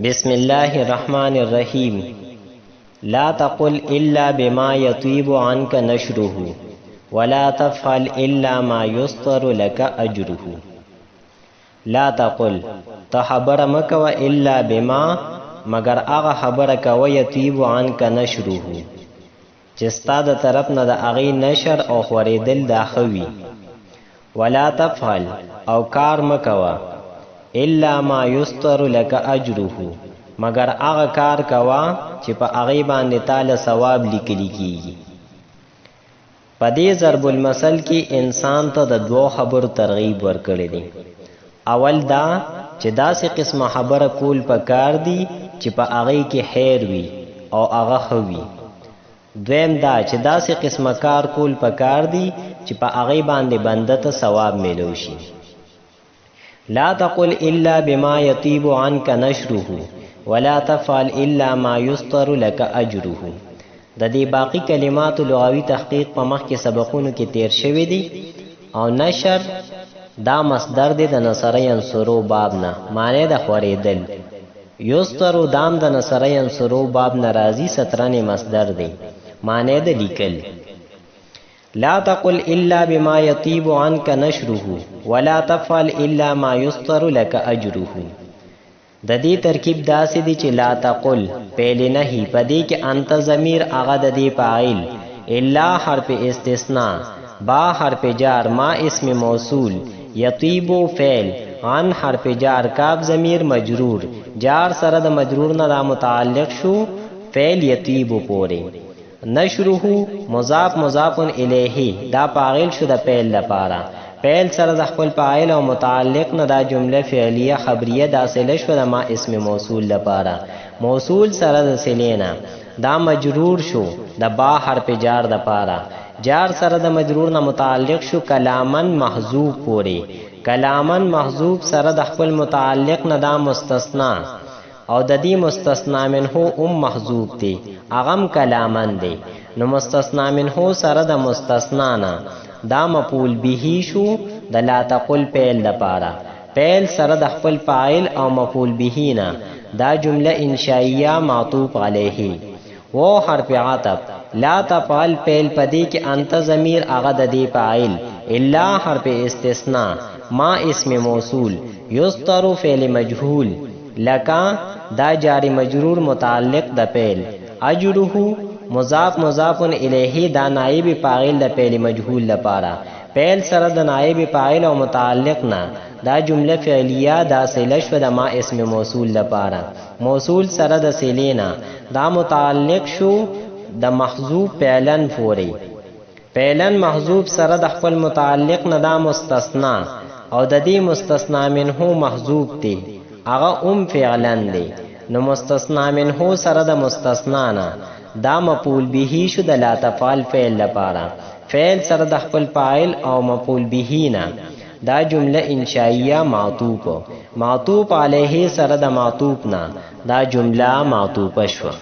بسم الله الرحمن الرحیم. لا تقل الا بما يطيب عنك نشره ولا تفعل الا ما يستر لك اجره. لا تقل ته خبر مکوه الا بما مگر هغه خبره کوه يطيب عنك نشره چې ستا د طرف نه د هغې نشر او خوریدل دا ښه وي. ولا تفعل او کار مکوه الا ما يستر لك اجره مگر هغه کار کوا چې په هغې باندې تاله ثواب لیکلی کیږي. په دې ضرب المثل کې انسان ته د دوو خبرو ترغیب ورکړی دی. اول دا چې داسې قسمه خبره کول پکار دی چې په هغې کې خیر وي او هغه ښه وي. دویم دا چې داسې قسمه کار کول پکار دی چې په هغې باندې بنده ته ثواب میلو شي. لا تقل الا بما يطيب عنك نشره ولا تفعل الا ما يستر لك اجره. د دې باقی کلماتو لغوي تحقیق په مخکې سبقونو کې تیر شوی دی او نشر دا مصدر دی د نصر ینصرو باب نه، معنی د خوریدل. یسترو دام د نصر ینصرو باب نه راځي، سترن مصدر دی، معنی د لیکل. لا تقل الا بما يطيب عنك نشره ولا تفعل الا ما يستر لك اجره. د دې ترکیب داسې دی چې لا تقل پهل نهی پدې کې انت ضمیر هغه د دې فاعل، الا حرف استثناء، با حرف جار، ما اسم موصول، یطیب فعل، عن حرف جار، کاف ضمیر مجرور، جار سره د مجرور نه متعلق شو فعل یطیب پورې. نشره مضاف مضاف الیه دا فاعل شو د فعل لپاره، فعل سره د خپل فاعل او متعلق نه دا جمله فعلیه خبریه دا صله شو د ما اسم موصول لپاره. موصول سره د صلینا دا مجرور شو د با حرف جار د پاره، جار سره د مجرور نه متعلق شو کلامن محذوف پوری، کلامن محذوف سره د خپل متعلق نه دا مستثنا او د دې مستثنا منه محذوف دی، اغم کلامن دی. نو مستثنا منه سره د مستثنا نه دا مفعول به شو د لا تقل فعل لپاره، فعل سره د خپل فاعل او مفعول به نه دا جمله انشائیه معطوف علیه. و حرف عطف لا تفعل فعل پدې کې انت ضمیر هغه د دې فاعل، الا حرف استثناء، ما اسم موصول، یستر فعل مجهول، لکا دا جاری مجرور متعلق د فعل، اجره مضاف مضاف الیه دا نائب فاعل د فعل مجهول لپاره، فعل سره د نائب فاعل او متعلق نه دا جمله فعلیه دا صله شو د ما اسم موصول لپاره. موصول سره د صلینا دا متعلق شو د محذوف فعلن فوری، فعلن محذوف سره د خپل متعلق نه دا مستثنا او د دې مستثنا منه محذوف دی، هغه فعلن دی. نو مستثنا منه سره د مستثنا نه دا مفعول به شو د لا تفعل فعل لپاره، فعل سره د خپل فاعل او مفعول به نه دا جمله انشائیه معطوف، معطوف علیه سره د معطوف نه دا جمله معطوفه شو.